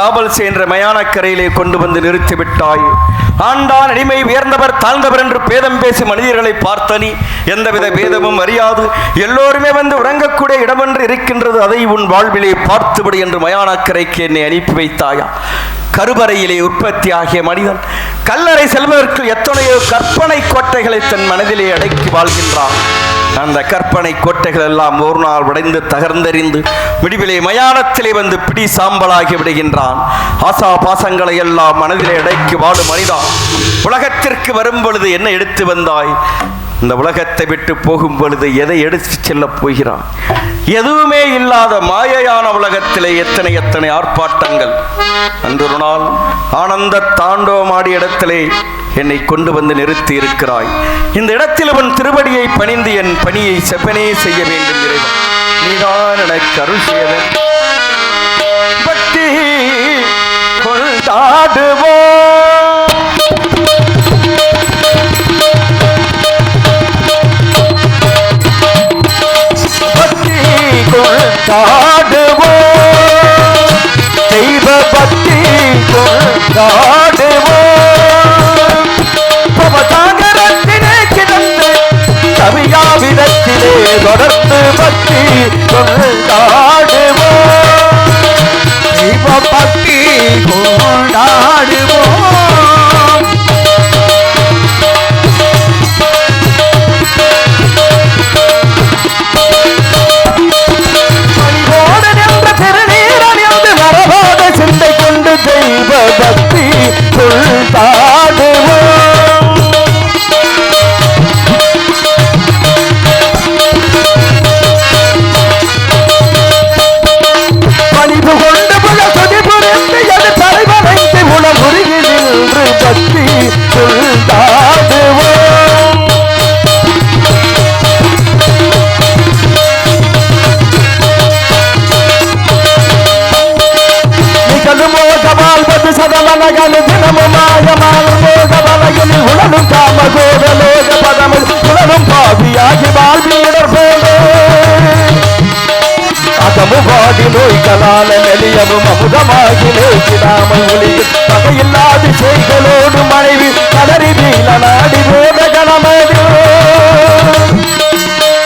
காவல் சென்ற மயானக்கரையிலே கொண்டு வந்து நிறுத்திவிட்டாய். ஆண்டான் அடிமை உயர்ந்தவர் தாழ்ந்தவர் என்று பேதம் பேசி மனிதர்களை பார்த்தனி எந்தவித பேதமும் அறியாது எல்லோருமே வந்து உறங்கக்கூடிய இடமொன்று இருக்கின்றது, அதை உன் வாழ்விலே பார்த்துவிடு என்று மயானக்கரைக்கு என்னை அனுப்பி வைத்தாயா? கருவறையிலே உற்பத்தி ஆகிய மனிதன் கல்லறை செல்வதற்கு எத்தனையோ கற்பனை கோட்டைகளை தன் மனதிலே அடக்கி வாழ்கின்றான். அந்த கற்பனை கோட்டைகள் எல்லாம் ஒரு நாள் உடைந்து தகர்ந்தெறிந்து முடிவிலே மயானத்திலே வந்து பிடி சாம்பலாகி விடுகின்றான். ஆசா பாசங்களை எல்லாம் மனதிலே அடக்கி வாழும் மனிதா, உலகத்திற்கு வரும் பொழுது என்ன எடுத்து வந்தாய்? இந்த உலகத்தை விட்டு போகும் பொழுது எதை எடுத்து செல்லப் போகிறான்? எதுவுமே இல்லாத மாயையான உலகத்திலே எத்தனை எத்தனை ஆர்ப்பாட்டங்கள். அன்றொரு நாள் ஆனந்த தாண்டவமாடி இடத்திலே என்னை கொண்டு வந்து நிறுத்தி இருக்கிறாய். இந்த இடத்தில் உன் திருவடியை பணிந்து என் பணியை செப்பனே செய்ய வேண்டும். இறைவன் நீதான் எனக்கு அருள் செய்ய வேண்டும். பக்தி கொண்டாடுவோம், பக்தி கொண்டாடுவோம், தெய்வ பக்தி கொண்டாடுவோம். பவசாகரத்திலே கிடந்து கவியாவிடத்திலே தொடர்ந்து பக்தி கொண்டாடுவோம், தெய்வ பக்தி கொண்டாடுவோம். பணிவோடு நின்ற திருநீரணிந்து மரபாத சிந்தை கொண்டு தெய்வ பக்தி கொண்டாடுவோம். பணிவு கொண்டு புல துதி புரிந்து எது தலைவனைந்து உணமுருகி நின்று பக்தி கொண்டாடுவோம். வாழ்வது சதமனகனு தினமுமாயமான மோகவலையில் உணரும் காமகோத லோக பதமில் உணரும் பாவியாகி வாழ்வியிடர் போலே அகமுவாடி நோய்களால நெளியவும் அமுதமாகி நோக்கிடாமல் ஒளியில் வகையில்லாது செய்களோடு மனைவி கலரி வீல நாடி போத கணமது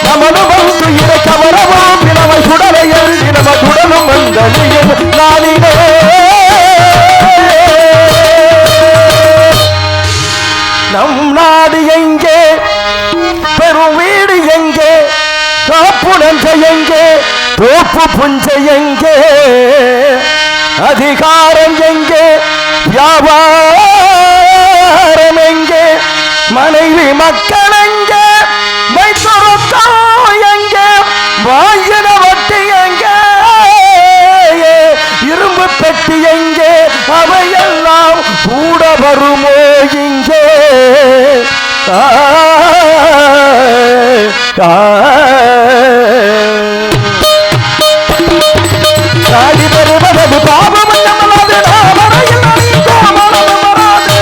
நமது வந்து இறை கவரவும் பிணமை சுடலையில் நம சுடலும் வந்தலியில் நாளினே நம் நாடு எங்கே, பெரும் வீடு எங்கே, காப்புணஞ்ச எங்கே, தோப்பு புஞ்ச எங்கே, அதிகாரம் எங்கே, வியாபாரம் எங்கே, மனைவி மக்கள் எங்கே, மைத்துரத்தோ எங்கே, வாங்கின வட்டி எங்கே, இரும்பு பெட்டி எங்கே, அவையெல்லாம் கூட வருமோ இங்கே? காடி பெறுவது பாபம் நம்மளது நாமரையில் அணிந்தோம் மனம் வராது.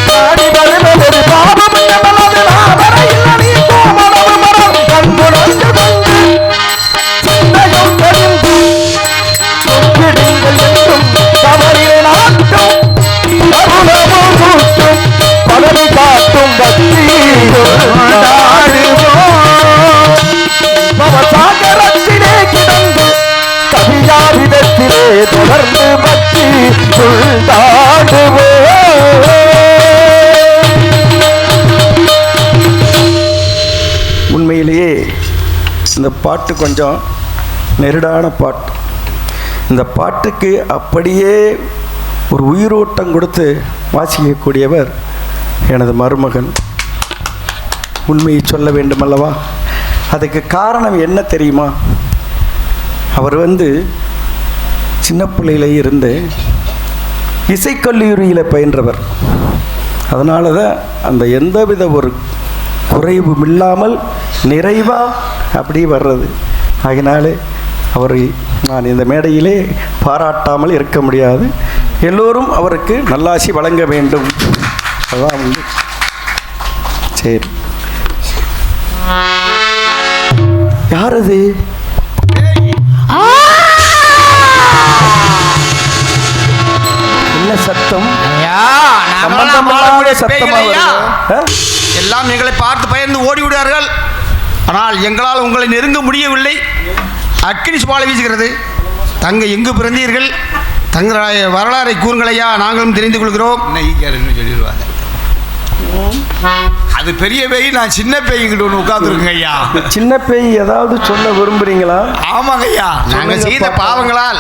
காடி பெறுவது பாபம் நம்மளது நாமரையில் அணிந்தோம் மனம் வராது. கண்புணர்ந்து கொண்டு சிந்தையும் தெரிந்து ஒப்பிடுங்கள் என்றும் தவறிலே நாட்டும் அருளமும் கூட்டும் பலனை காட்டும் பக்தி கொண்டாடுவோம். பவசாகரத்திலே கிடந்து கவியாவிடத்திலே தொடர்ந்து பக்தி கொண்டாடுவோம். உண்மையிலேயே இந்த பாட்டு கொஞ்சம் நெருடான பாட்டு. இந்த பாட்டுக்கு அப்படியே ஒரு உயிரோட்டம் கொடுத்து வாசிக்கக்கூடியவர் எனது மருமகன். உண்மையை சொல்ல வேண்டும் அல்லவா? அதுக்கு காரணம் என்ன தெரியுமா? அவர் சின்ன பிள்ளையில இருந்து இசைக்கல்லூரியில் பயின்றவர். அதனால தான் அந்த எந்தவித ஒரு குறைவும் இல்லாமல் நிறைவாக அப்படி வர்றது. ஆகினாலே அவரை நான் இந்த மேடையிலே பாராட்டாமல் இருக்க முடியாது. எல்லோரும் அவருக்கு நல்லாசி வழங்க வேண்டும். அதான் சரி. யார் அது? என்ன சத்தம்? எல்லாம் எங்களை பார்த்து பயந்து ஓடி விடுவார்கள். ஆனால் எங்களால் உங்களை நெருங்க முடியவில்லை. அக்கினி சுபாலை வீசுகிறது. தங்க எங்கு பிறந்தீர்கள்? தங்களுடைய வரலாறை கூறுங்களையா, நாங்களும் தெரிந்து கொள்கிறோம். சொல்லிடுவாங்க. அது பெரிய பேய், நான் சின்ன பேய்கிட்ட ஒன்று உட்காந்துருக்குங்க ஐயா. சின்ன பேய் ஏதாவது சொல்ல விரும்புறீங்களா? ஆமாங்க ஐயா, நாங்கள் செய்த பாவங்களால்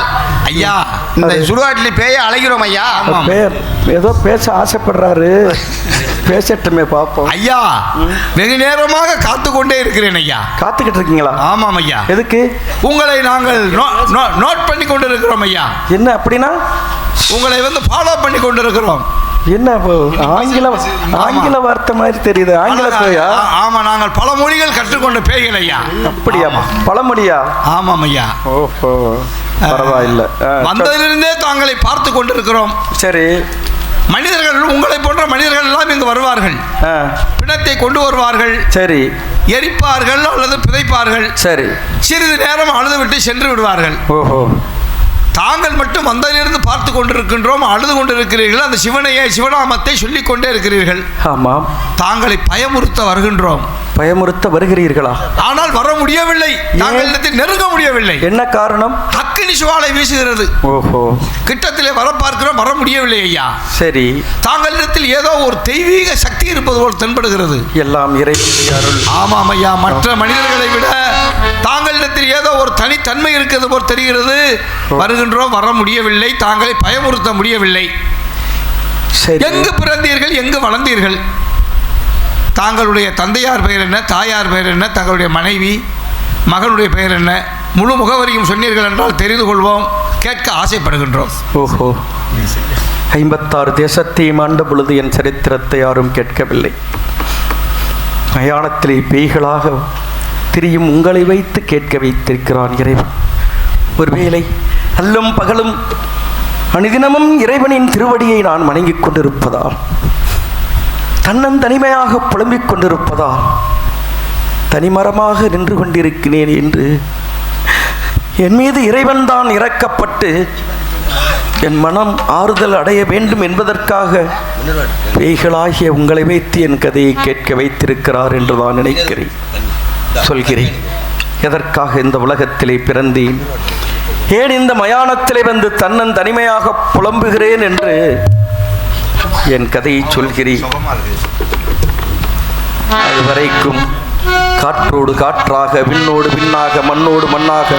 ஐயா இந்த சுடுகாட்டில் பேய அழைக்கிறோம் ஐயா. ஏதோ பேச ஆசைப்படுறாரு, பேசட்டுமே பார்ப்போம். ஐயா வெகு நேரமாக காத்து கொண்டே இருக்கிறேன் ஐயா. காத்துக்கிட்டு இருக்கீங்களா? ஆமாம் ஐயா. எதுக்கு? உங்களை நாங்கள் நோட் பண்ணி கொண்டு இருக்கிறோம் ஐயா. என்ன அப்படின்னா? உங்களை ஃபாலோ பண்ணி கொண்டு இருக்கிறோம். என்ன ஆங்கில வார்த்தை மாதிரி தெரியுது. ஆங்கில பேயா? ஆமா, நாங்கள் பல மொழிகள் கற்றுக்கொண்ட பேய்கள் ஐயா. அப்படியா? பழமொழியா? ஆமாம் ஐயா. ஓஹோ, பரவாயில்லை. வந்ததிலிருந்தே தாங்களை பார்த்து கொண்டிருக்கிறோம். சரி. மனிதர்கள், உங்களை போன்ற மனிதர்கள் எல்லாம் இங்கு வருவார்கள். பிணத்தை கொண்டு வருவார்கள். சரி. எரிப்பார்கள் அல்லது பிதைப்பார்கள். சரி. சிறிது நேரம் அழுது விட்டு சென்று விடுவார்கள். ஓஹோ. தாங்கள் மட்டும் வந்ததிலிருந்து பார்த்து கொண்டிருக்கின்றோம், அழுது கொண்டிருக்கிறீர்கள். அந்த சிவநாமத்தை சொல்லிக் கொண்டே இருக்கிறீர்கள். ஆமாம். தாங்களை பயமுறுத்த வருகின்றோம். பயமுறுத்த வருகிறீர்களா? ஆனால் வர முடியவில்லை. தாங்களிடத்தில் நெருங்க முடியவில்லை. என்ன காரணம்? அக்கினி சுவாலை வீசுகிறது. ஓஹோ. கிட்டத்திலே வர பார்க்கிறோம், வர முடியவில்லை ஐயா. சரி. தாங்களிடத்தில் ஏதோ ஒரு தெய்வீக சக்தி இருப்பது போல் தென்படுகிறது. எல்லாம் இறைவனுடைய அருள். ஆமாம் ஐயா, மற்ற மனிதர்களை விட தாங்களிடத்தில் ஏதோ ஒரு தனித்தன்மை இருக்கிறது போல் தெரிகிறது. வருகின்றோம், வர முடியவில்லை. தாங்களை பயமுறுத்த முடியவில்லை. எங்கு பிறந்தீர்கள்? எங்கு வளர்ந்தீர்கள்? தாங்களுடைய தந்தையார் பெயர் என்ன? தாயார் பெயர் என்ன? தங்களுடைய மனைவி மகனுடைய பெயர் என்ன? முழு முகவரியும் சொன்னீர்கள் என்றால் தெரிந்து கொள்வோம். கேட்க ஆசைப்படுகின்றோம். ஓஹோ. 56 தேசத்தையும் ஆண்ட பொழுது என் சரித்திரத்தை யாரும் கேட்கவில்லை. மயானத்திலே பேய்களாக திரியும் உங்களை வைத்து கேட்க வைத்திருக்கிறான் இறைவன். ஒருவேளை அல்லும் பகலும் அனுதினமும் இறைவனின் திருவடியை நான் வணங்கிக் கொண்டிருப்பதால், தன்னந்தனிமையாக புலம்பிக் கொண்டிருப்பதால், தனிமரமாக நின்று கொண்டிருக்கிறேன் என்று என் மீது இறைவன் தான் இறக்கப்பட்டு என் மனம் ஆறுதல் அடைய வேண்டும் என்பதற்காக பேய்களாகிய உங்களை வைத்து என் கதையை கேட்க வைத்திருக்கிறார் என்று நான் நினைக்கிறேன், சொல்கிறேன். எதற்காக இந்த உலகத்திலே பிறந்தேன், ஏன் இந்த மயானத்திலே வந்து தன்னன் தனிமையாக புலம்புகிறேன் என்று என் கதையை சொல்கிறேன். அதுவரைக்கும் காற்றோடு காற்றாக, விண்ணோடு விண்ணாக, மண்ணோடு மண்ணாக,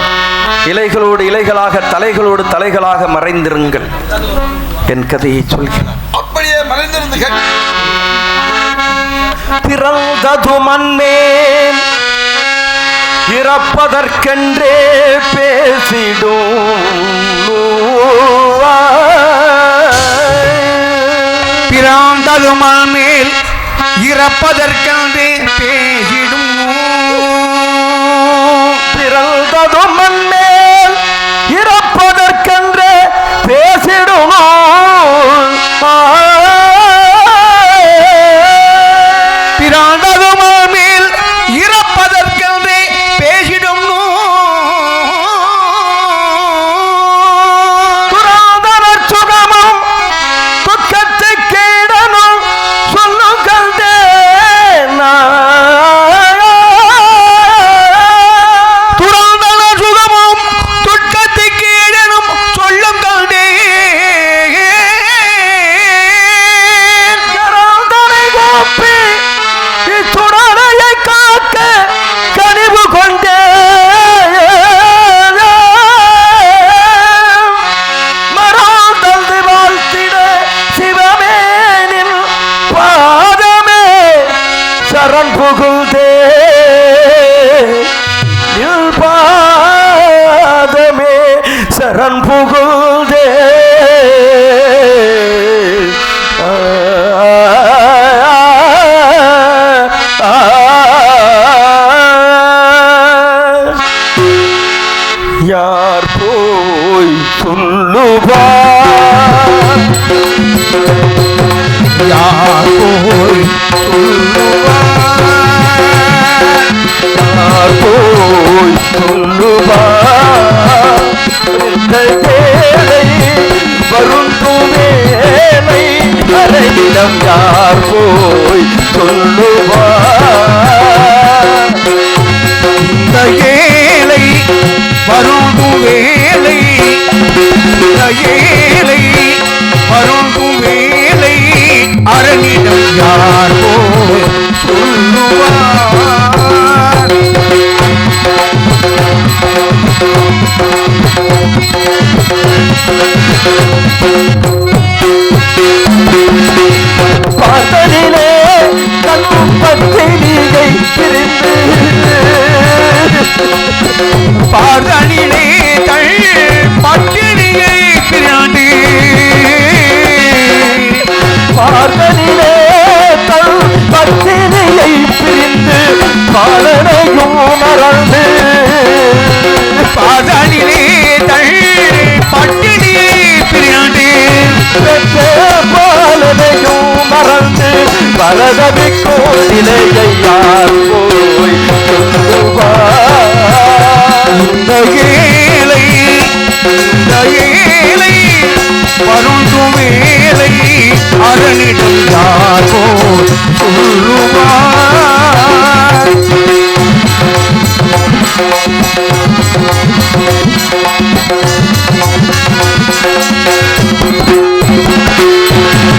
இலைகளோடு இலைகளாக, தலைகளோடு தலைகளாக மறைந்திருங்கள். என் கதையை சொல்கிறேன். அப்படியே மறைந்திருந்து பிறந்தது மண்மேல் இறப்பதற்கென்றே பேசிடும், பிறந்தது மண்மேல் இறப்பதற்கென்றே பேசிடும், பிறந்தது மண்மேல் இறப்பதற்கென்றே பேசிடும், பிறந்தது மண்மேல் இறப்பதற்கென்றே பேசிடும், புராதன சுகமும் துக்கத்தை கேடனும் சொல்லுங்கள் துராதன சுகமும் துக்கத்தை கேடனும் சொல்லுங்கள் கராந்தனை கோப்பி இச்சுடலையை காக்க கனிவு கொண்டே மறாந்தது வாழ்த்திட சிவமேனின் பாதமே சரண் புகுந்தே, நில் பாதமே சரண் புகுந்தே. யார் போய் சொல்லுவார், யார் போய் சொல்லுவார், யார் போய் சொல்லுவார், இந்த வேளை வருந்துமே அரணிடம் யார் போய் சொல்லுவார்? இந்த ஏழை வருந்தும் வேலை, இந்த ஏழை வருந்தும் வேலை அரணிடம் யார் போய் சொல்லுவார்? பார்த்தனிலே தன்னும் பத்தினியை பிரிந்து, பார்த்தனிலே தள் பட்டினியை பிரிந்து, பார்த்தனிலே தன் பத்தினியை பிரிந்து பாலனையும் மறந்து, பார்த்தனிலே தள் பட்டினியை பிரிந்து பாலனையும் மறந்து பலதவிக்கும் நிலையை யார் போய் சொல்லுவார்? இந்த ஏழை, இந்த ஏழை வருந்தும் வேலை அரணிடம் யார் போய் சொல்லுவார்?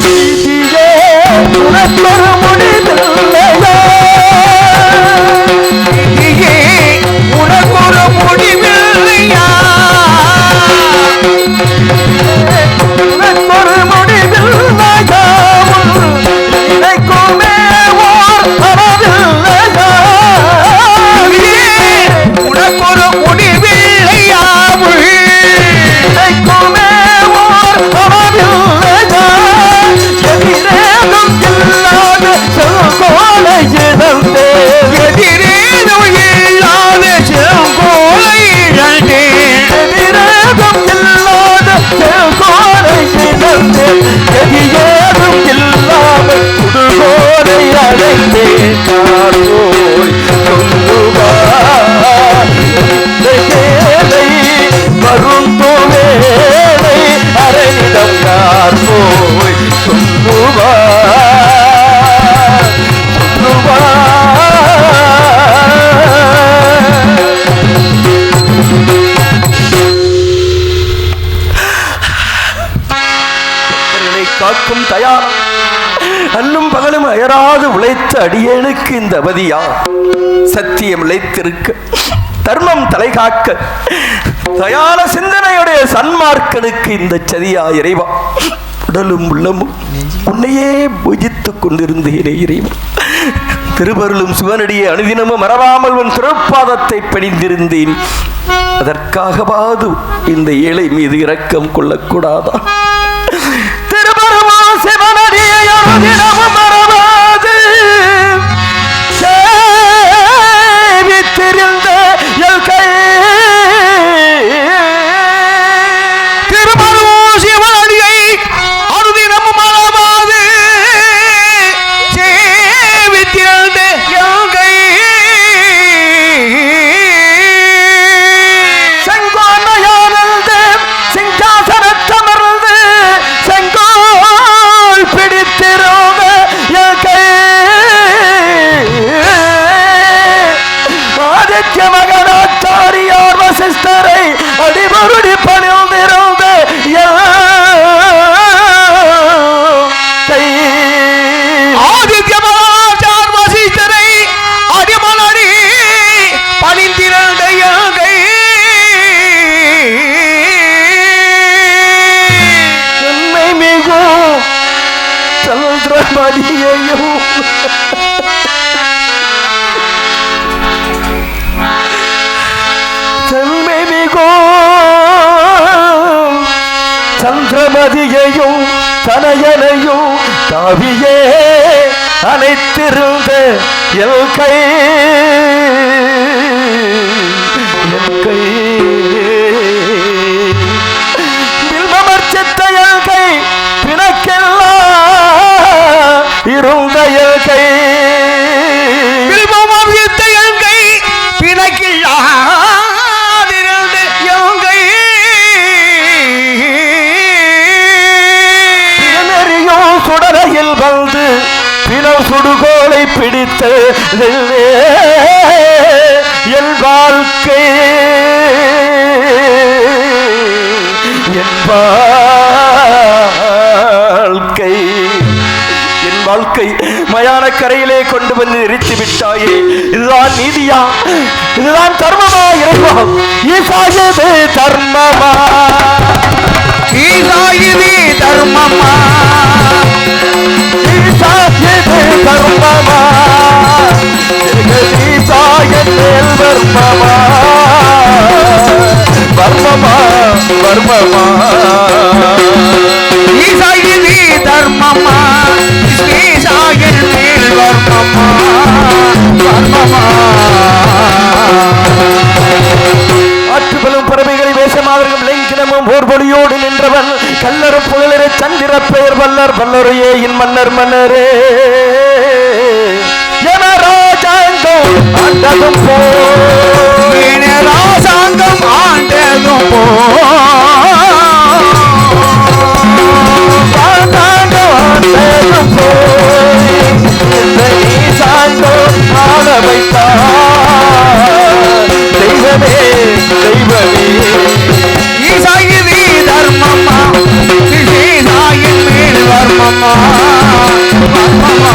நீதியே உனக்கொரு முடிவில்லையா? நீதியே உனக்கொரு முடிவில்லையா? உனக்கொரு முடிவில்லையா? நினைக்குமே ஓர் பரவில்லையா? உனக்கொரு முடிவில்லையா? நினைக்குமே ஓர் பரவில்லையா? எதிரேதும் இல்லாத செங்கோலை இழந்தே, எதிரேதும் இல்லாத செங்கோலை இழந்தேன், எதிரேதும் இல்லாத செங்கோலை இழந்தே, எதிரேதும் இல்லாமல் சுடுகோலை அடைந்தேன். யார் போய் சொல்லுவார்? இந்த ஏழை வருந்தும் வேலை அரணிடம் யார் போய் சொல்லுவார்? சொல்லுவார். காக்கும் தயார் அல்லும் பகலும் அயராது உழைத்த அடியேனுக்கு இந்த அவதியா? சத்தியம் இழைத்திருக்க, தர்மம் தலை காக்க, தயான சிந்தனையுடைய சன்மார்க்கனுக்கு இந்த சதியா இறைவா? உடலும் உள்ளமும் உன்னையே பூஜித்துக் கொண்டிருந்தேனே இறைவா. திருவருளும் சிவனடியை அனுதினமும் மறவாமல் உன் திருப்பாதத்தை பணிந்திருந்தேன். அதற்காகவாது இந்த ஏழை மீது இரக்கம் கொள்ளக்கூடாதா? திருவருளும் சிவனடியை அனுதினமும் மறவாது சேவித்திருந்த எல் கை, திருமருளும் சிவனடியை அனுதினமும் மறவாது சேவித்திருந்த எல் கை, செங்கோன்மையானது சிங்காசனத்தமர்ந்து செங்கோல் பிடித்திருந்த என் கை, ஆதித்ய மகனாச்சாரியார் வசிஷ்டரை அடிபருடி பணிந்திருந்த என் கை, ஆதித்ய மகாச்சார் வசிஷ்டரை அடிமலடி பணிந்திருந்த எல் கை, உண்மை மிகும் சந்திரமதியையும் செல்மை மிகும் சந்திரமதியையும் தனையனையும் தாவியே அனைத்திருந்த எல் கை, என் கை வில்மமர்ச்சித்த எல் கை, பிணக்கெல்லாம் இருந்த எல் கை, வில்வம் வித்த எல் கை, பிணக்கில்லாதிருந்த எல் கை, சுடரையில் வைத்த என் வாழ்க்கை என் வாழ்க்கை என் வாழ்க்கை மயான கரையிலே கொண்டு வந்து நிறுத்தி விட்டாயே. இதுதான் நீதியா? இதுதான் தர்மமா? இறைவா, ஈசாயது தர்மமா? ஈசாயது தர்மமா? ஈசாயது தர்மமா? ஈசாயன் மேல் வர்மமா? வர்மமா வர்மமா? ஈசாயது தர்மமா? ஈசாயன் மேல் வர்மமா வர்மமா? ஆற்றுகளும் பறவைகளை வேஷமாதர்கள் விளைங்கினமும் போர்பொழியோடு நின்றவன் கல்லறும் புகழரை சந்திர பெயர் வல்லர் வல்லரையே இன் மன்னர் மன்னரே என ராஜாங்கம் ஆண்டதும் போன ராஜாங்கம் ஆண்டதும் ஆண்டதும் போய் ஆள வைத்தார் தெய்வமே தெய்வமே. ஈசாயி தர்மமா? ஈசாயின் மேல் வர்மமா வர்மமா?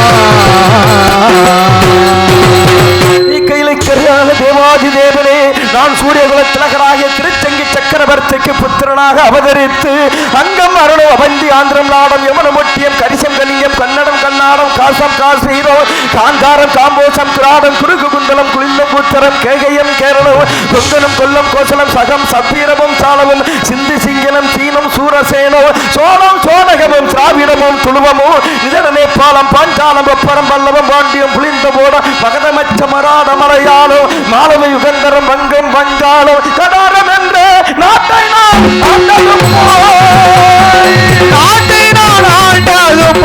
கையிலைக்கரியான தேவாதி தேவனே, நான் சூரியகுல திலகராகிய திருச்செங்கி சக்கரவர்த்திக்கு புத்திரனாக அவதரித்து அங்கம் அருணம் அவந்தி ஆந்திரம் நாடம் யமனம் ஒட்டியம் கரிசம் கலிங்கம் கன்னடம் கண்ணாடம் காசம் காசீரோ காந்தாரம் காம்போசம் திராடம் குறுகு குந்தலம் குளிர்ந்தம் புத்தரம் கேகயம் கேரளம் கொங்கனம் கொல்லம் கோசலம் சகம் சப்பீரமும் சாலமும் சிந்தி சிங்கனம் சீனம் சூரசேனோ சோழம் சோனகமும் திராவிடமும் துளுவமும் இதர நேபாளம் பாஞ்சாலம் ஒப்பரம் பல்லவம் பாண்டியம் புளிந்த போடம் மகதமச்ச மராட மலையாளோ மாலவ யுகந்தரம் வங்கம் வங்காளோ கடாரம் என்ற நாட்டை நான் ஆண்டதும் நாட்டை நான் ஆண்டதும்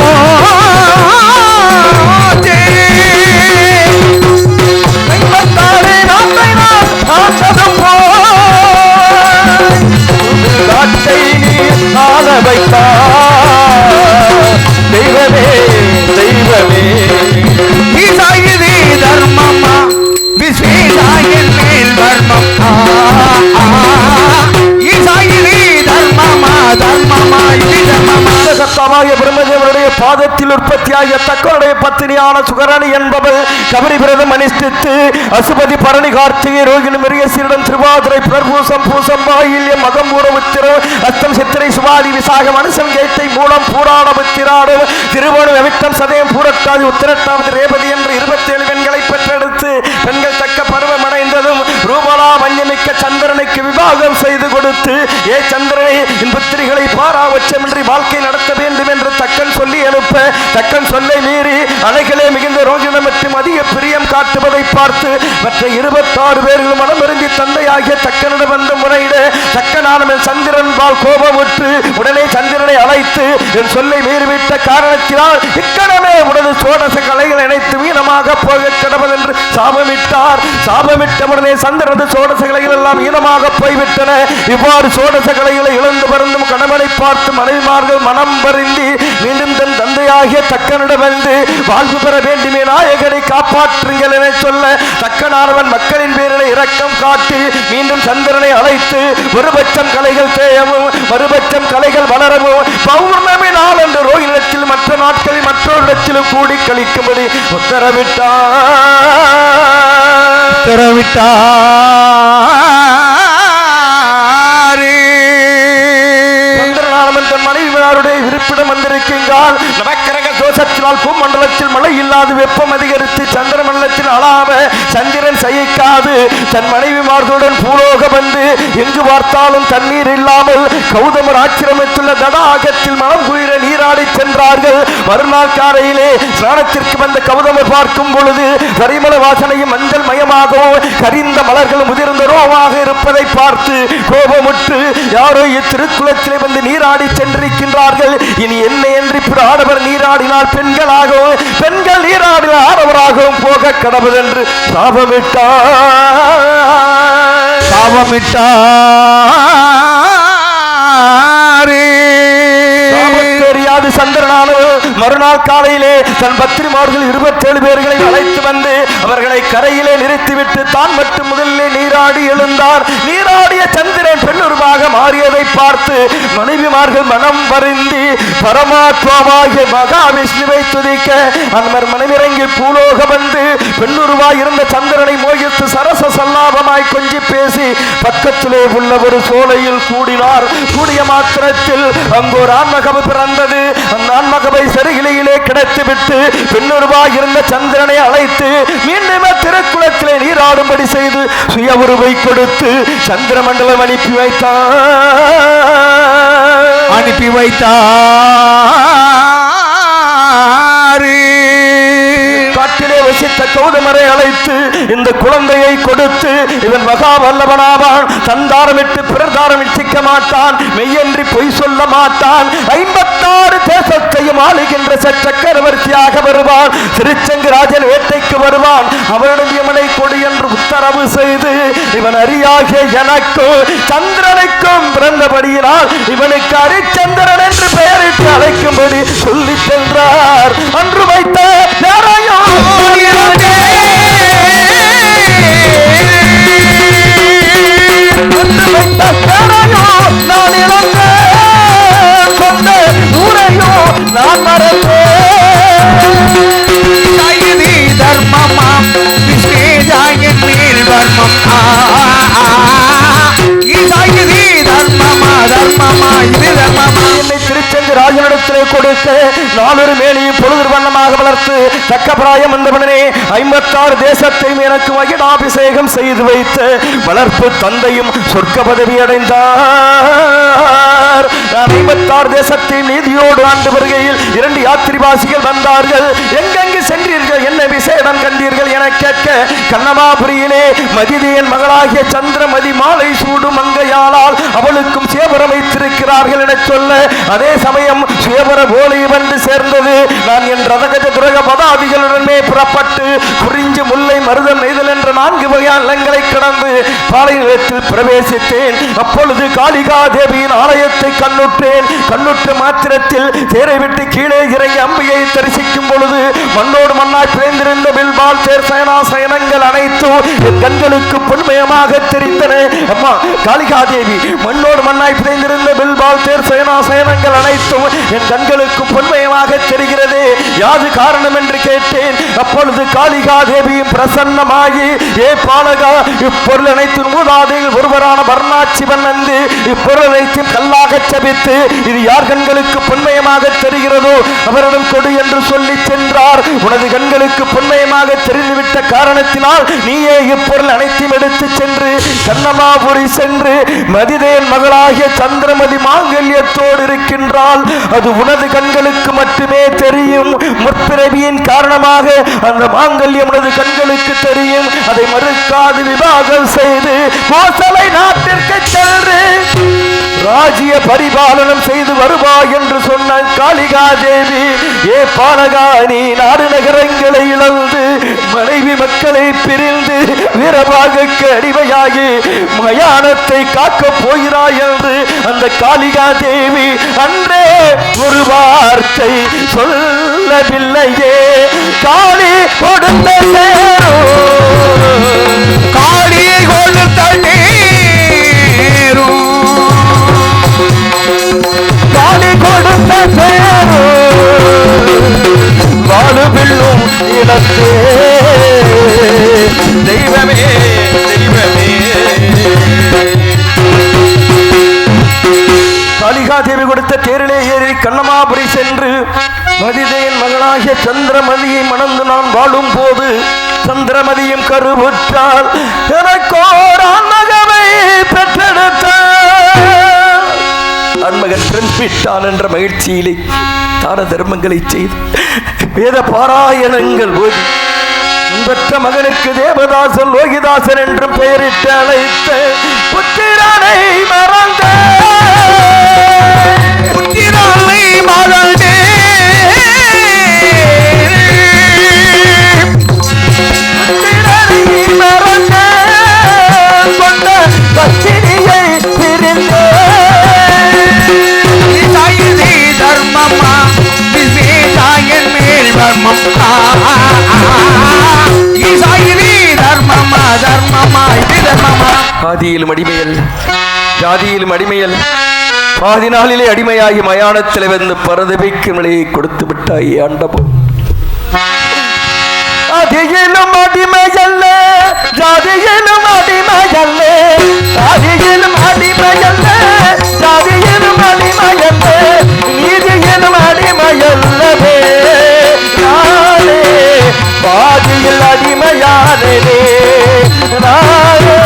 நாட்டை நான் ஆண்டதும் நாட்டை நீ ஆள வைத்தார் தெய்வமே தெய்வமே. ஈசாயி தர்மமா? விஸ்வேசாயின் மேல் வர்மம் ஈசாயி தர்மமா தர்மமா தர்மமா? சத்தாவாகிய பிரம்மதேவனுடைய பாதத்தில் உற்பத்தியாகிய தக்கனுடைய பத்தினியான சுகரணி என்பவள் கபரி விரதம் அனுஷ்டித்து அசுபதி பரணி கார்த்திகை ரோகிணி மிருகசீரிடம் திருவாதிரை பிரபூசம் பூசம் மாயில்யம் மகம்பூர உத்திரம் அஸ்தம் சித்திரை சுவாதி விசாகம் அனுசம் கேட்டை மூலம் பூராட புத்திராடம் திருவோணம் அவிட்டம் சதயம் பூரட்டாதி உத்திரட்டாவது ரேவதி என்று 27 பெண்களை பெற்றெடுத்து பெண்கள் தக்க பருவமடைந்ததும் ரூபலா மஞ்சமிக்க சந்திரனுக்கு விவாகம் செய்து கொடுத்து ஏ சந்திரனை என் புத்திரிகளை பாராவச்சமின்றி வாழ்க்கை நடத்த வேண்டும் என்று தக்கன் சொல்லி அனுப்ப தக்கன் சொல்லை மீறி அலைகளே மிகுந்த ரோகிணம் மற்றும் அதிக பிரியம் காட்டுவதை பார்த்து மற்ற 26 பேர்கள் மனமருந்தி தந்தையாகிய தக்கனிடம் வந்து முறையிட தக்கனான சந்திரன் பால் கோபமுற்று உடனே சந்திரனை அழைத்து என் சொல்லை மீறிவிட்ட காரணத்தினால் இக்கணமே உடனே சோடச கலைகள் இணைத்து வீணமாக போக கிடப்பது என்று சாபமிட்டார். சாபமிட்டவுடனே சந்திரனது சோடச கலைகள் எல்லாம் ஈனமாக போய்விட்டன. இவ்வாறு சோடச கலைகளை இழந்து பருந்தும் கணவனை பார்த்து மனைவிமார்கள் மனம் பருந்தி மீண்டும் தன் தந்தையாகிய தக்கனிடம் வந்து வாழ்வு பெற வேண்டுமே நாயகனை காப்பாற்றுங்கள் என சொல்ல தக்கனானவன் மக்களின் பேரில் இரக்கம் காட்டி மீண்டும் சந்திரனை அழைத்து ஒருபட்சம் கலைகள் தேயவும் மறுபட்சம் கலைகள் வளரவும் பௌர்ணமி நாள் என்று ரோகிணத்தில் மற்ற நாட்களில் மற்றொரு இடத்திலும் கூடி கழிக்கும்படி தன் மனைவியாருடைய இருப்பிடம் வந்திருக்கின்றால் நவக்கிரக தோஷத்தினால் பூமண்டலத்தில் மழை இல்லாது வெப்பம் அதிகரித்து சந்திர மண்டலத்தில் அழாம சந்திரன் சகிக்காது தன் மனைவிமார்களுடன் பூலோக வந்து எங்கு பார்த்தாலும் தண்ணீர் இல்லாமல் கௌதமர் ஆச்சிரமித்துள்ள தடாகத்தில் மனம் குளிர நீராடி சென்றார்கள். மறுநாள் காலையிலே ஸ்நானத்திற்கு வந்த கௌதமர் பார்க்கும் பொழுது கரிமல வாசனையும் மஞ்சள் மயமாகவும் கரிந்த மலர்களும் முதிர்ந்த ரோவாக இருப்பதை பார்த்து கோபமுற்று யாரோ இத்திருக்குளத்திலே வந்து நீராடி சென்றிருக்கின்றார்கள். இனி என்ன என்று ஆடவர் நீராடினால் பெண்களாகவும் பெண்கள் நீராடினால் ஆடவராகவும் போக கடவுள் என்று சாபமிட்டார். சந்திரனானவர் மறுநாள் காலையிலே தன் பத்திரிமார்கள் 27 பேர்களை அழைத்து வந்து அவர்களை கரையிலே நிறுத்திவிட்டு தான் மட்டும் முதலில் நீராடி எழுந்தார். நீராடிய சந்திரன் பெண்ணுருவாக மாறியதை பார்த்து மனைவிமார்கள் மனம் வருந்தி பரமாத்மாவாகிய மகாவிஷ்ணுவை துதிக்க அன்மர் மனமிறங்கி பூலோக வந்து பெண்ணுருவாய் இருந்த சந்திரனை மோகித்து சரச சல்லாபமாய் கொஞ்சி பேசி பக்கத்திலே உள்ள ஒரு சோலையில் கூடினார். கூடிய மாத்திரத்தில் அங்கு ஒரு ஆன்மகவை பிறந்தது. அந்த ஆன்மகவை சருகிலையிலே கிடைத்துவிட்டு பெண்ணுருவாய் இருந்த சந்திரனை அழைத்து மீண்டும் திருக்குளத்திலே நீராடும்படி செய்து சுய உருவை கொடுத்து சந்திர மண்டலம் அனுப்பி வைத்தார். காட்டிலே வசித்த கௌதமரை அழைத்து இந்த குழந்தையை கொடுத்து இவன் மகா வல்லவனாவான், தந்தாரமிட்டு பிறர்தாரம் இச்சிக்க மாட்டான், மெய்யன்றி பொய் சொல்ல மாட்டான், 56 தேசத்தையும் ஆளுகின்ற சக்கரவர்த்தியாக வருவான், திருச்செங்கராஜன் வேட்டைக்கு வருவான், அவனிடம் யமனை கொடு என்று உத்தரவு செய்து இவன் அரியாகிய எனக்கும் சந்திரனுக்கும் பிறந்தபடியினால் இவனுக்கு அரிச்சந்திரன் என்று பெயரிட்டு அழைக்கும்படி சொல்லி சென்றார். அன்று வைத்த நான் இழந்த சொந்த ஊரையோ நான் மறந்தேன். தர்மமாம் விஸ்வேஜாயின் மேல் வர்மம் திருச்செங்கராஜனிடத்திலே கொடுக்க 4 மேலையும் பொழுது வண்ணமாக வளர்த்து தக்க பிராயம் வந்தவனே 56 தேசத்தையும் எனக்கு மகிழாபிஷேகம் செய்து வைத்து வளர்ப்பு தந்தையும் சொர்க்க பதவி அடைந்தார். 56 தேசத்தையும் நீதியோடு ஆண்டு வருகையில் 2 யாத்திரிவாசிகள் வந்தார்கள். எங்கெங்கு சென்றீர்கள், என்ன விசேடம் கண்டீர்கள் என கேட்க கண்ணமாபுரியிலே மகிதியின் மகளாகிய சந்திரமதி மாலை சூடும் மங்கையாளால் அவளுக்கும் சேவரம் வைத்திருக்கிறார்கள் என சொல்ல அதே சமயம் சேவர போலி வந்து சேர்ந்தது. நான் என் ரதகஜ துரக பதாதிகளுடனே புறப்பட்டு குறிஞ்சி முல்லை மருதம் நெய்தல் என்ற 4 வகையான நிலங்களை கடந்து பாலை நிலத்தில் பிரவேசித்தேன். அப்பொழுது காளிகா தேவியின் ஆலயத்தை கண்ணுற்றேன். கண்ணுற்ற மாத்திரத்தில் தேரை விட்டு கீழே இறங்கி அம்பியை தரிசிக்கும் பொழுது மண்ணோடு மண்ணாய் பிழைந்திருந்த வில்வாள் தேர் சயனாசயனங்கள் அனைத்தும் என் கண்களுக்கு பொன்மயமாக தெரிந்தன. அம்மா காளிகா தேவி, மண்ணோடு மண்ணாய் பிழைந்திருந்த வில்வாள் தேர் சயனாசயனங்கள் அனைத்தும் என் கண்களுக்கு பொன்மயமாக தெரிகிறது, யாது காரணம் என்று கேட்டேன். அப்பொழுது காளிகா தேவியும் பிரசன்னமாகி ஏ பாலகா, இப்பொருள் அனைத்து மூதாதையில் ஒருவரான வர்ணாட்சிவன் வந்து இப்பொருள் அனைத்தும் கல்லாக சபித்து இது யார் கண்களுக்கு பொன்மயமாக தெரிகிறதோ அவரிடம் கொடு என்று சொல்லி சென்றார். உனது கண்களுக்கு பொன்மயமாக தெரிந்துவிட்ட காரணத்தினால் நீயே இப்பொருள் அனைத்தையும் எடுத்து சென்று கண்ணமாபுரி சென்று மதிதேன் மகளாகிய சந்திரமதி மாங்கல்யத்தோடு இருக்கின்றாள். அது உனது கண்களுக்கு மட்டுமே தெரியும். முற்பிறவியின் காரணமாக அந்த மாங்கல்யம் உனது கண்களுக்கு தெரியும். அதை மறுக்காது விவாகம் செய்து கோசலை நாட்டிற்கு சென்று ராஜ்ய பரிபாலனம் செய்து வருவாய் என்று சொன்ன காளிகா தேவி, ஏ பாலகா, நீ நாடு நகரங்களை இழந்து மனைவி மக்களை பிரிந்து வீரபாகுக்கு அடிமையாகி மயானத்தை காக்க போகிறாய் என்று அந்த காளிகா தேவி அன்றே ஒரு வார்த்தை சொல்லவில்லையே. காளி கொடுத்த காளி கொடுத்த காளி கொடுத்த வாழுவில்லும் இடத்தே தெய்வமே தெய்வமே. காளிகா தேவி கொடுத்த தேரிலே ஏறி கண்ணமாபுரி சென்று மதிதையின் மகளாகிய சந்திரமதியை மணந்து நான் வாழும் போது சந்திரமதியும் கருவுற்றால் எனக்கோர் ஆன்மகவை பெற்றெடுத்தார். ஆன்மகன் பிறந்துவிட்டான் என்ற மகிழ்ச்சியிலே தான தர்மங்களை செய்து வேத பாராயணங்கள் ஓதி பெற்ற மகனுக்கு தேவதாசன் லோகிதாசன் என்று பெயரிட்டு அழைத்த புத்திரனை மறந்த புத்திரனை மறந்தே தர்மமா ஜாதியிலும் அடிமையல், ஜாதியிலும் அடிமையல். பாதி நாளிலே அடிமையாகி மயானத்தில் வந்து பரதபிக்கும் நிலையை கொடுத்து விட்டாய் ஆண்டவன். அதிகிலும் அடிமையல்ல, ஜாதியிலும் அடிமையல்ல, அதிகிலும் அடிமையல்ல, ஜாதியிலும் அடிமையல்ல, நீதியிலும் அடிமையல்லவே. நானே பாதியில் அடிமையானே, நானே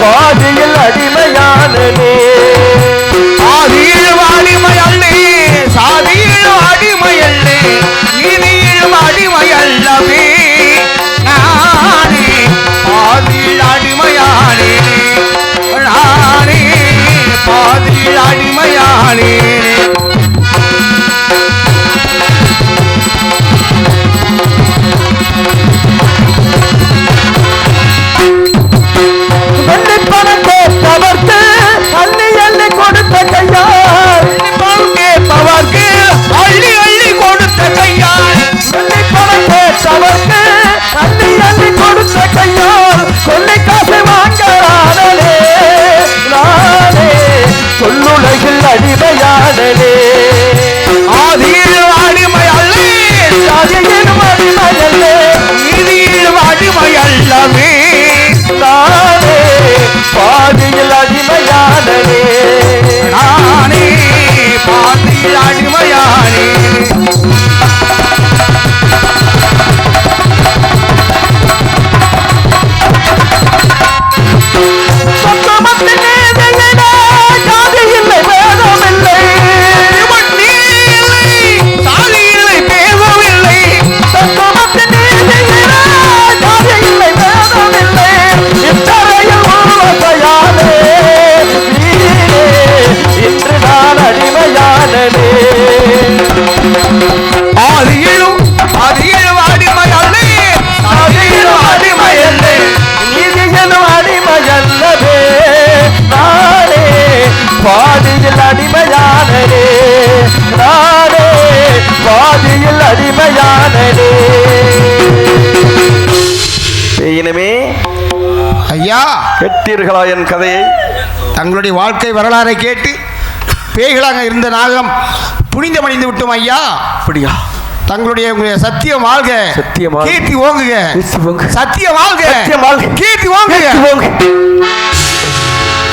பாதியில் அடிமையானே. ஆதியிலும் அடிமையல்லே, சாதியிலும் அடிமையல்லே, நீதியிலும் அடிமையல்லவே. நானே பாதியில் அடிமையானே, நானே பாதியில் அடிமையானே. சொல்லுலகில் அடிமையானே, ஆதியிலும் அடிமையல்லே, ஜாதியிலும் அடிமையல்லே, நீதியிலும் அடிமையல்லவே. நானே பாதியில் அடிமையானே, நானே பாதியில் அடிமையானே. பாதியில் அடிமையானே, நானே பாதியில் அடிமையானே. இனிமே ஐயா, கேட்டீர்களா என் கதையை? தங்களுடைய வாழ்க்கை வரலாறை கேட்டு பேய்களாக இருந்த நாகம் புனிதமடைந்து விட்டோம் ஐயா. அப்படியா? தங்களுடைய சத்தியம் வாழ்க, சத்தியம் வாழ்க, கீர்த்தி ஓங்குக, சத்தியம் வாழ்க, சத்தியம் வாழ்க, கீர்த்தி ஓங்குக.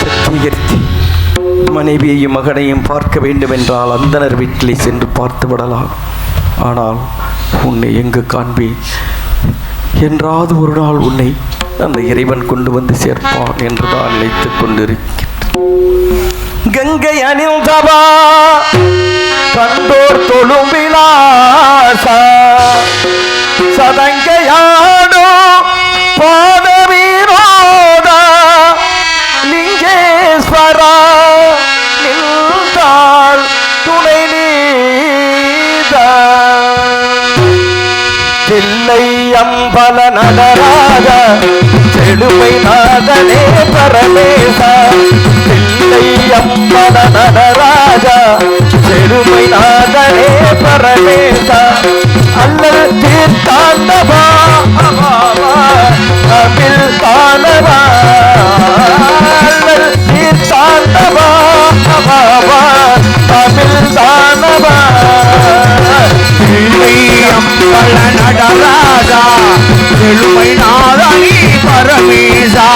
சத்தியகீர்த்தி மனைவியையும் மகனையும் பார்க்க வேண்டும் என்றால் அந்தனர் வீட்டிலே சென்று பார்த்து விடலாம். ஆனால் உன்னை எங்கு காண்பேன்? என்றாவது ஒரு நாள் உன்னை அந்த இறைவன் கொண்டு வந்து சேர்ப்பான் என்றுதான் நினைத்துக் கொண்டிருக்கிறேன். கங்கை அணிந்தவா, கண்டோர் தொழும் விலாசா, சதங்கையாடோ பாதவீரோதா, லிங்கேஸ்வரா நின்றாள் துணை நீதா, தில்லை அம்பல நடராஜ செழுமை நாதனே பரமேசா, தில்லை அம்பல நடராஜ செழுமை நாதனே பரமேசா, அல்லல் தீர்த்தாண்டவா தமிழ் தானவா, அல்லல் தீர்த்தாண்டவா தமிழ் தானவா, தில்லை அம்பல நடராஜா செழுமை நாதனே பரமேசா.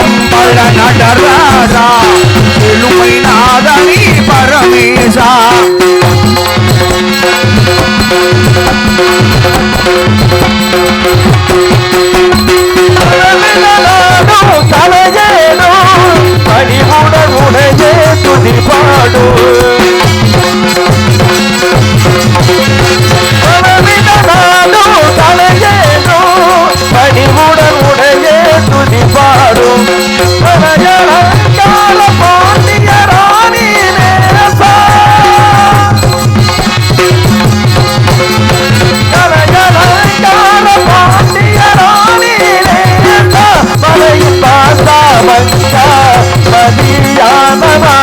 அம்பல நடராஜா செழுமை நாதனே பரமேசா. தலையேனோ பணிவுடனே துதி பாடு, மங்கா மதியானவா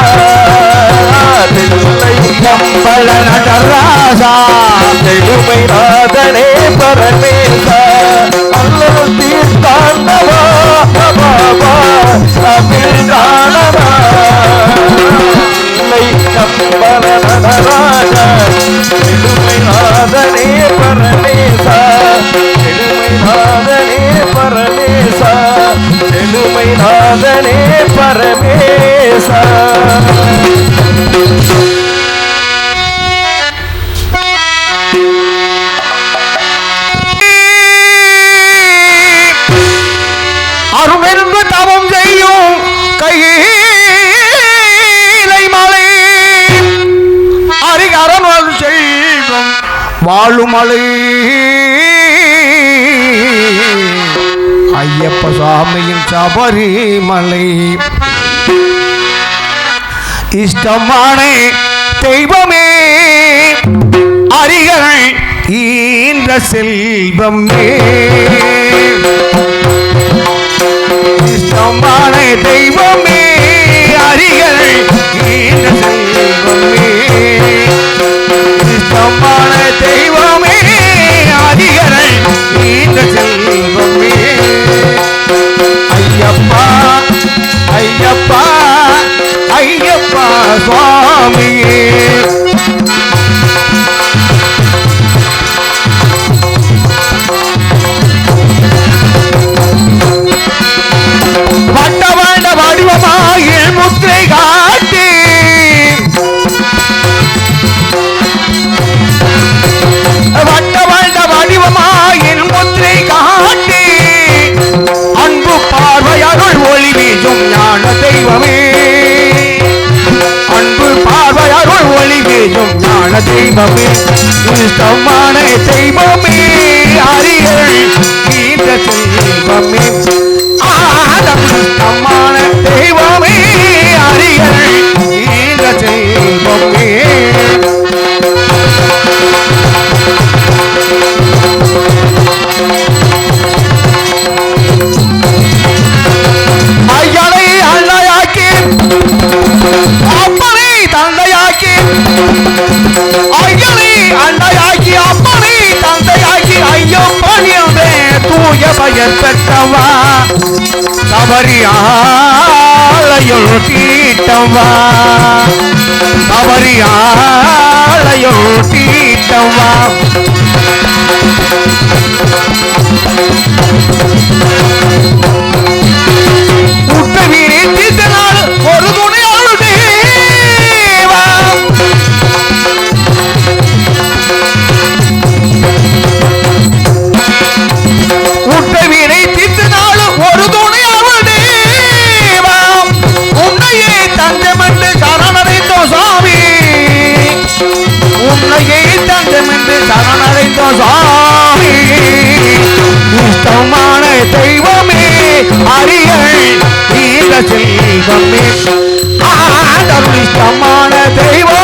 தில்லை கம்பள நடராஜா தெலுமை நாதனே பரமேசா அல்லல் தீர்த்தாண்டவா பாபா அமிழ்தானவா தில்லை கம்பள நடராஜா தெலுமை நாதனே பரமேசா தெலுமை நாதனே பரமேசா தெலுமை நாதனே பரமேசா அருமென்று தவம் செய்யும் கையிலை மலை அரிகரன் செல்வம் வாழுமலை ஐயப்ப சுவாமியின் சபரிமலை இஷ்டமான தெய்வமே அரிகரன் ஈன்ற செல்வமே இஷ்டமான தெய்வமே அரிகரன் ஈன்ற செல்வமே இஷ்டமான தெய்வமே அரிகரன் ஈன்ற செல்வமே ஐயப்பா ஐயப்பா ஐயப்பா சுவாமியே வட்ட வண்ட வடிவமாயில் முத்திரை காட்டி வட்ட வண்ட வடிவமாயில் முத்திரை காட்டி அன்பு பார்வையருள் ஒளி வீசும் ஞான தெய்வமே அன்பு பார்வையருள் ஒளி வீசும் ஞான தெய்வமே இஷ்டமான தெய்வமே அரியல் இந்த செல்வமே இஷ்டமான தெய்வமே அரியல் இந்த செல்வமே ஐயனை அன்னையாக்கி அப்பனை தந்தையாக்கி ஐயனை அன்னையாக்கி அப்பனை தந்தையாக்கி ஐயப்பனியமே தூய பயன் பெற்றவா சபரியாலயுள் தீட்டவா சபரியாலயுள் தீட்டவா உத்தவீரே தீர்த்தனால் ஒரு துணையாளு தேவா உத்தவீரை தீர்த்தனால் ஒரு துணையாளு தேவா உன்னையே தஞ்சமென்று சரணடைந்தோ சாமி உன்னையே தஞ்சமென்று சரணடைந்தோ சாமி இஷ்டமான தெய்வமே அரியல் இந்த செல்வமே ஆதருள் இஷ்டமான தெய்வம்